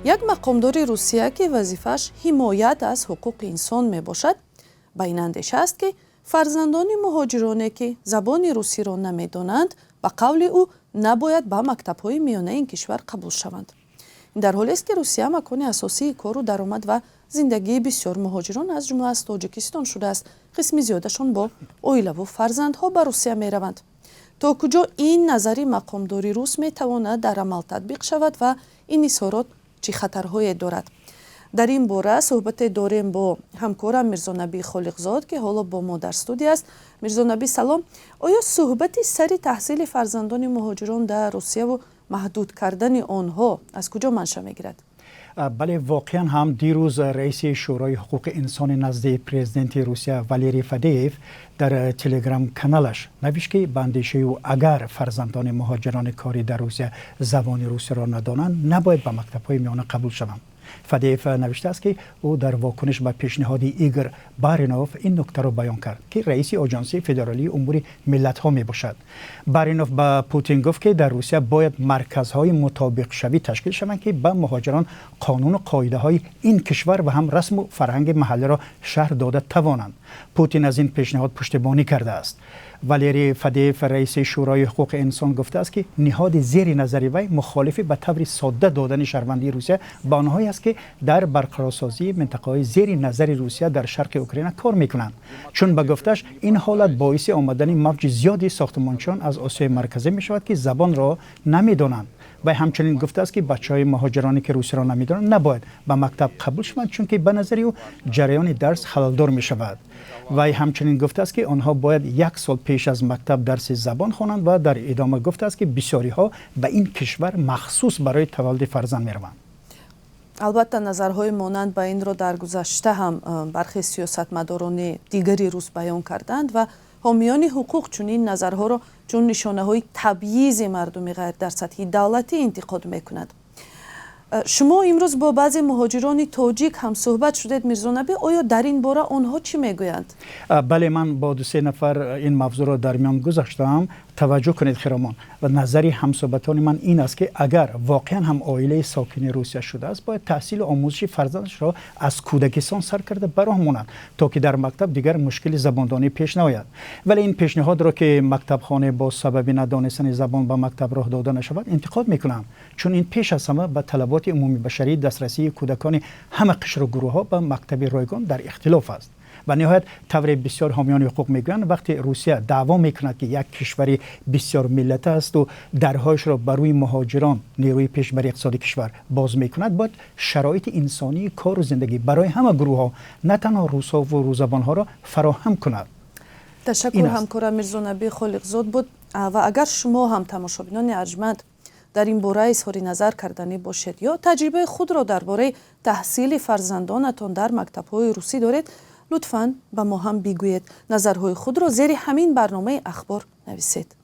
یک مقامدار روسیه که وظیفش حمایت از حقوق انسان می باشد با این اندیشه است که فرزندان مهاجرانی که زبان روسی را نمی دانند به قول او نباید به مکتب‌های میانه این کشور قبول شوند. این در حالی است که روسیه مکان اساسی کار و درآمد و زندگی بسیار مهاجران از جمله از تاجیکستان شده است. قسمی زیادشان با اویله و فرزندها به روسیه می روند. تا کجا این نظری مقامداری روس می تواند در عمل تطبیق شود و این اظهارات چه خطرهایی دارد؟ در این باره صحبت داریم با همکارم میرزا نبی خالقزاد که حالا با ما در استودیو است. میرزا نبی سلام. آیا صحبت سری تحصیل فرزندان مهاجران در روسیه و محدود کردن آنها از کجا منشأ میگیرد؟ بله، واقعا هم دیروز رئیس شورای حقوق انسان نزد پرزیدنت روسیه والری فدیف در تلگرام کانالش نوشت که به اندیشه او اگر فرزندان مهاجران کاری در روسیه زبان روسی را ندانند نباید به مکتب‌های میانه قبول شوند. فدیف نوشته است که او در واکنش به پیشنهاد ایگور بارینوف این نکته را بیان کرد که رئیس آژانس فدرالی امور ملت‌ها می باشد. بارینوف به پوتین گفت که در روسیه باید مرکزهای مطابق شوی تشکیل شوند که به مهاجران قانون و قاعده های این کشور و هم رسم و فرهنگ محلی را شرح داده توانند. پوتین از این پیشنهاد پشتیبانی کرده است. والری فدیف رئیس شورای حقوق انسان گفته است که نهاد زیر نظر وی مخالف به طور ساده دادن شهروندی روسیه به آنهایی است که در برقرارسازی منطقه‌های زیر نظر روسیه در شرق اوکراین کار میکنند، چون به گفتش این حالت باعث آمدن موج زیادی ساختمانچیان از آسیای مرکزی می شود که زبان را نمیدانند. و همچنین گفته است که بچه‌های مهاجرانی که روسی را نمیدانند نباید به مکتب قبول شوند چون که به نظر او جریان درس خلل‌دار می شود. و همچنین گفته است که آنها باید 1 سال پیش از مکتب درس زبان خوانند و در ادامه گفته است که بسیاری ها به این کشور مخصوص برای تولد فرزند می روند. البته نظرهای مانند به این را در گذشته هم برخی سیاستمداران دیگری روس بیان کردند و حامیان حقوق چون این نظرها را چون نشانه های تبعیض مردم غیر در سطح دولتی انتقاد میکنند. شما امروز با بعضی مهاجران تاجیک هم صحبت شدید میرزا نبی، آیا در این باره آنها چی میگویند؟ بله، من با 2-3 نفر این موضوع را در میان گذاشتم. توجه کنید خیرامان، و نظری همصحبتان من این است که اگر واقعا هم عائله ساکن روسیه شده است باید تحصیل و آموزش فرزندش را از کودکستان سر کرده برامونند تا که در مکتب دیگر مشکل زباندانی پیش نیاید. ولی این پیشنهاد را که مکتب خانه با سبب ندانستن زبان به مکتب راه داده نشود انتقاد میکنم، چون این پیش از همه به طلبات عمومی بشری دسترسی کودکان همه قشر و گروه ها به مکتب رایگان در اختلاف است. و نهایت طور بسیار حامیان حقوق میگویند وقتی روسیه دعوا میکند که یک کشوری بسیار ملت است و درهایش را بر روی مهاجران نیروی پیشبر اقتصادی کشور باز میکند، باید شرایط انسانی کار و زندگی برای همه گروه ها نه تنها روسا و روزبان ها را فراهم کند. تشکر همکارم میرزا نبی خالقزاد بود. و اگر شما هم تماشابینان ارجمند در این باره اظهار نظر کردنی باشید یا تجربه خود را درباره تحصیل فرزندانتان در مکتب‌های روسی دارید، لطفاً به ما هم بگویید. نظرهای خود را زیر همین برنامه اخبار نویسید.